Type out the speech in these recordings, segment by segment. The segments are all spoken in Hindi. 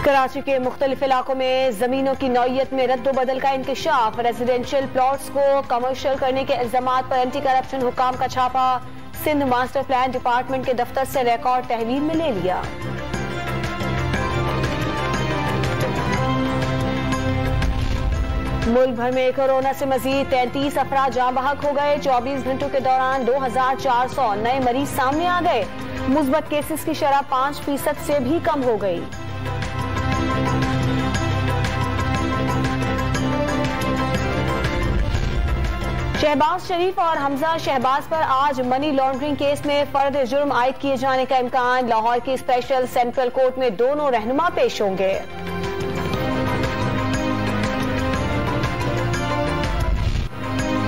कराची के मुख्तलिफ इलाकों में जमीनों की नौइयत में रद्द-ओ-बदल का इंकशाफ। रेजिडेंशियल प्लॉट्स को कमर्शियल करने के इल्जामात पर एंटी करप्शन हुकाम का छापा। सिंध मास्टर प्लान डिपार्टमेंट के दफ्तर से रिकॉर्ड तहवील में ले लिया। मुल्क भर में कोरोना से मजीद 33 अफराद जाँ बहक हो गए। 24 घंटों के दौरान 2400 नए मरीज सामने आ गए। मुस्बत केसेस की शरह 5% से भी कम हो गई। शहबाज शरीफ और हमजा शहबाज पर आज मनी लॉन्ड्रिंग केस में फर्द जुर्म आयद किए जाने का इम्कान। लाहौर की स्पेशल सेंट्रल कोर्ट में दोनों रहनुमा पेश होंगे।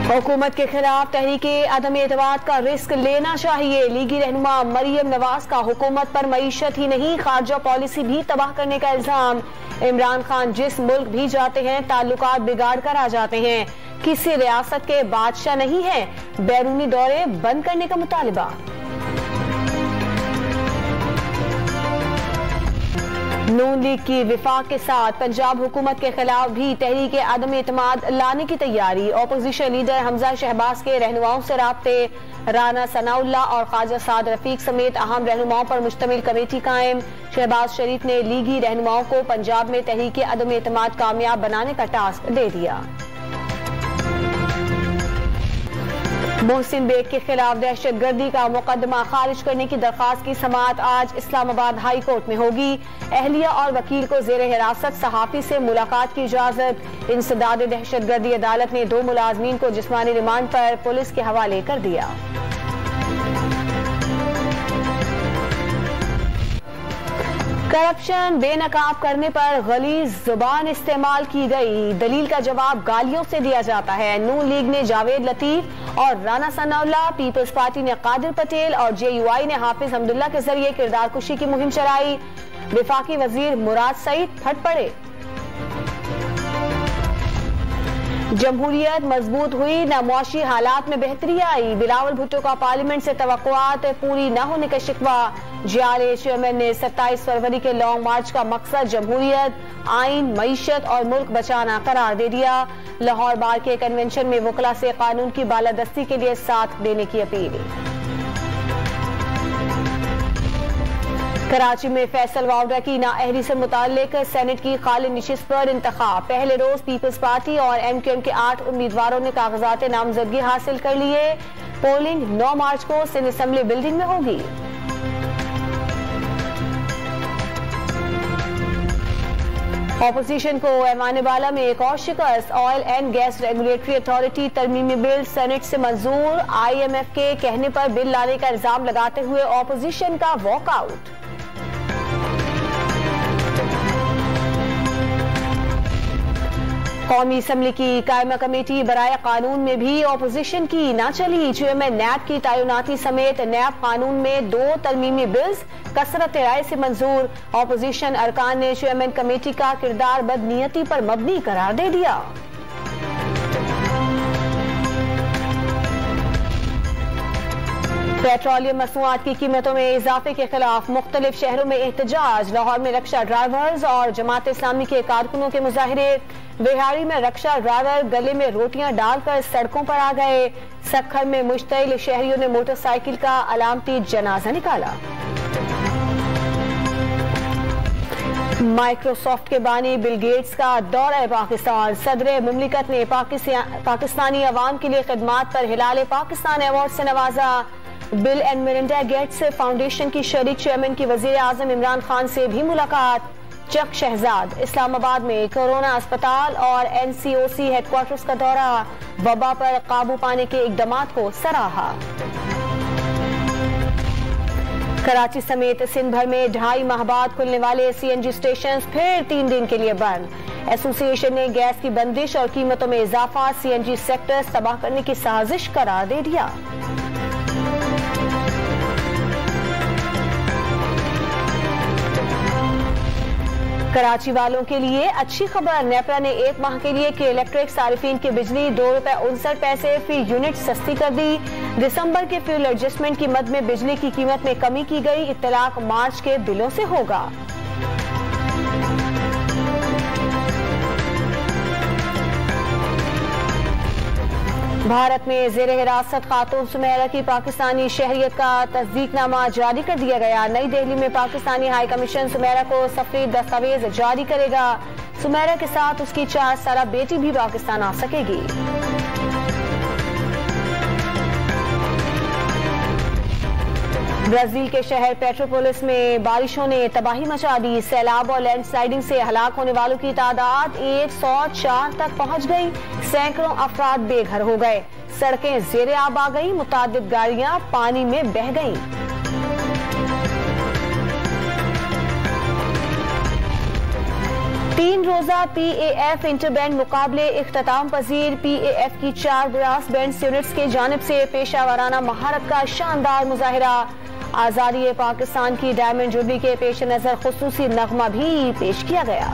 हुकूमत के खिलाफ तहरीके अदम एतमाद का रिस्क लेना चाहिए। लीगी रहनुमा मरियम नवाज का हुकूमत पर मईशत ही नहीं खारजा पॉलिसी भी तबाह करने का इल्जाम। इमरान खान जिस मुल्क भी जाते हैं ताल्लुकात बिगाड़ कर आ जाते हैं। किसी रियासत के बादशाह नहीं है। बैरूनी दौरे बंद करने का मुतालिबा। नून लीग की विफाक के साथ पंजाब हुकूमत के खिलाफ भी तहरीक अदम एतमाद लाने की तैयारी। अपोजिशन लीडर हमजा शहबाज के रहनुमाओं से राब्ते। राना सनाउल्लाह और ख्वाजा साद रफीक समेत अहम रहनुमाओं पर मुश्तमिल कमेटी कायम। शहबाज शरीफ ने लीगी रहनुमाओं को पंजाब में तहरीक अदम एतमाद कामयाब बनाने का टास्क दे दिया। मोहसिन बेग के खिलाफ दहशतगर्दी का मुकदमा खारिज करने की दरखास्त की समाअत आज इस्लामाबाद हाई कोर्ट में होगी। अहलिया और वकील को जेर हिरासत सहाफी से मुलाकात की इजाजत। इंसदाद दहशतगर्दी अदालत ने 2 मुलाजमीन को जिस्मानी रिमांड पर पुलिस के हवाले कर दिया। करप्शन बेनकाब करने पर गलीज जुबान इस्तेमाल की गई। दलील का जवाब गालियों से दिया जाता है। नून लीग ने जावेद लतीफ और राना सनाउल्लाह, पीपल्स पार्टी ने कादिर पटेल और JUI ने हाफिज हमदुल्ला के जरिए किरदार कुशी की मुहिम चलाई। विफाकी वजीर मुराद सईद फट पड़े। जमहूरियत मजबूत हुई न मुआशी हालात में बेहतरी आई। बिलावल भुट्टो का पार्लियामेंट से तवक्कुआत पूरी न होने का शिकवा। JRA चेयरमैन ने 27 फरवरी के लॉन्ग मार्च का मकसद जमहूरियत, आइन, मईशत और मुल्क बचाना करार दे दिया। लाहौर बार के कन्वेंशन में वकला से कानून की बालादस्ती के लिए साथ देने की अपील। कराची में फैसल वावडा की नाअहली से मुताल्लिक सेनेट की खाली निशिस्त पर इंतखाब। पहले रोज पीपल्स पार्टी और MQM के 8 उम्मीदवारों ने कागजात नामजदगी हासिल कर लिए। पोलिंग 9 मार्च को सिंध असेंबली बिल्डिंग में होगी। ऑपोजिशन को ऐवान बाला में एक और शिकस्त। Oil and gas regulatory authority तरमीमी बिल सेनेट से मंजूर। IMF के कहने पर बिल लाने का इल्जाम लगाते हुए ऑपोजिशन का वॉकआउट। कौमी असम्बली की कायमा कमेटी बराए कानून में भी ऑपोजिशन की ना चली। चेयरमैन नैब की तैनाती समेत नैब कानून में 2 तरमीमी बिल्स कसरत राय से मंजूर। ऑपोजिशन अरकान ने चेयरमैन कमेटी का किरदार बदनीयती पर मबनी करार दे दिया। पेट्रोलियम मसनूआत की कीमतों में इजाफे के खिलाफ मुख्तलिफ शहरों में एहतजाज। लाहौर में रक्षा ड्राइवर्स और जमात इस्लामी के कारकुनों के मुजाहिरे। बिहारी में रक्षा ड्राइवर गले में रोटियां डालकर सड़कों पर आ गए। सखर में मुश्तइल शहरियों ने मोटरसाइकिल का अलामती जनाजा निकाला। माइक्रोसॉफ्ट के बानी बिल गेट्स का दौरा पाकिस्तान। सदर मुमलिकत ने पाकिस्तानी अवाम के लिए खिदमात पर हिलाल पाकिस्तान अवार्ड से नवाजा। Bill and Melinda Gates foundation की शरीक चेयरमैन की वजीर आजम इमरान खान से भी मुलाकात। चक शहजाद इस्लामाबाद में कोरोना अस्पताल और NCOC हेडक्वार्टर्स का दौरा। वबा पर काबू पाने के इकदामात को सराहा। कराची समेत सिंध भर में 2.5 माह बाद खुलने वाले CNG स्टेशन फिर 3 दिन के लिए बंद। एसोसिएशन ने गैस की बंदिश और कीमतों में इजाफा CNG सेक्टर तबाह करने की साजिश करार दे दिया। कराची वालों के लिए अच्छी खबर। नेपरा ने 1 माह के लिए के इलेक्ट्रिक सारिफीन की बिजली ₹2.59 फी यूनिट सस्ती कर दी। दिसंबर के फ्यूल एडजस्टमेंट की मद में बिजली की कीमत में कमी की गई, इत्तलाक मार्च के बिलों से होगा। भारत में जेर हिरासत खातून सुमेरा की पाकिस्तानी शहरियत का तस्दीकनामा जारी कर दिया गया। नई दिल्ली में पाकिस्तानी हाई कमीशन सुमेरा को सफरी दस्तावेज जारी करेगा। सुमेरा के साथ उसकी 4 साला बेटी भी पाकिस्तान आ सकेगी। ब्राजील के शहर पेट्रोपोलिस में बारिशों ने तबाही मचा दी। सैलाब और लैंडस्लाइडिंग से हलाक होने वालों की तादाद 104 तक पहुंच गई। सैकड़ों अफराद बेघर हो गए। सड़कें जेरे आब आ गई। मुतादिद गाड़ियां पानी में बह गईं। तीन रोजा PAF इंटरबैंड मुकाबले इख्तिताम पजीर। PAF की 4 ब्रास बैंड यूनिट्स के जानिब से पेशा वाराना महारत का शानदार मुजाहिरा। आजादी पाकिस्तान की डायमंड जुबली के पेश नजर खुसूसी नगमा भी पेश किया गया।